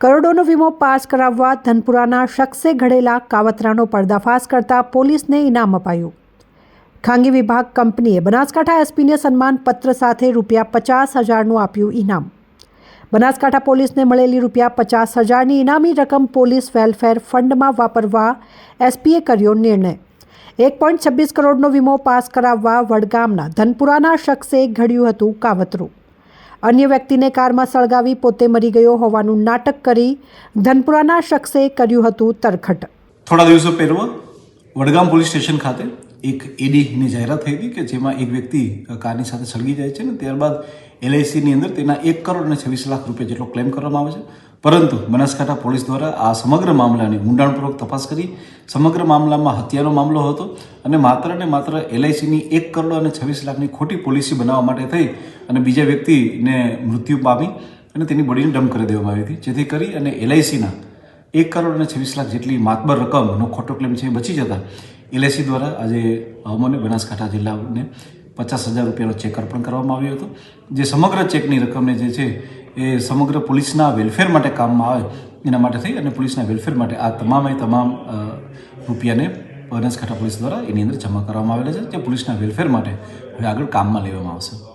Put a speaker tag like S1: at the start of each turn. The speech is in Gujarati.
S1: કરોડોનો વીમો પાસ કરાવવા ધનપુરાના શખ્સે ઘડેલા કાવતરાનો પર્દાફાશ કરતા પોલીસને ઇનામ અપાયું. ખાનગી વિભાગ કંપનીએ બનાસકાંઠા એસપીને સન્માનપત્ર સાથે ₹50,000નું આપ્યું ઇનામ. બનાસકાંઠા પોલીસને મળેલી ₹50,000ની ઇનામી રકમ પોલીસ વેલફેર ફંડમાં વાપરવા એસપીએ કર્યો નિર્ણય. 1.26 કરોડનો વીમો પાસ કરાવવા વડગામના ધનપુરાના શખ્સે ઘડ્યું હતું કાવતરું. અન્ય વ્યક્તિને કારમાં સળગાવી પોતે મરી ગયો હોવાનું નાટક કરી ધનપુરાના શખ્સે કર્યું હતું તરખટ.
S2: થોડા દિવસો પહેલા વડગામ પોલીસ સ્ટેશન ખાતે એક એડીની જાહેરાત થઈ હતી કે જેમાં એક વ્યક્તિ કારની સાથે સળગી જાય છે ને ત્યારબાદ LICની અંદર તેના 1,26 લાખ રૂપિયા જેટલો ક્લેમ કરવામાં આવે છે. પરંતુ બનાસકાંઠા પોલીસ દ્વારા આ સમગ્ર મામલાની ઊંડાણપૂર્વક તપાસ કરી સમગ્ર મામલામાં હત્યાનો મામલો હતો અને માત્ર LICની 1,26 લાખની ખોટી પોલિસી બનાવવા માટે થઈ અને બીજા વ્યક્તિને મૃત્યુ પામી અને તેની બોડીને ડમ્પ કરી દેવામાં આવી હતી. જેથી કરી અને LICના 1,26 લાખ જેટલી માતબર રકમનો ખોટો ક્લેમ છે એ બચી જતા LIC દ્વારા આજે અમને બનાસકાંઠા જિલ્લાને 50,000 રૂપિયાનો ચેક અર્પણ કરવામાં આવ્યો હતો. જે સમગ્ર ચેકની રકમને જે છે એ સમગ્ર પોલીસના વેલફેર માટે કામમાં આવે એના માટે થઈ અને પોલીસના વેલફેર માટે આ તમામ રૂપિયાને બનાસકાંઠા પોલીસ દ્વારા એની અંદર જમા કરવામાં આવેલા છે જે પોલીસના વેલફેર માટે હવે આગળ કામમાં લેવામાં આવશે.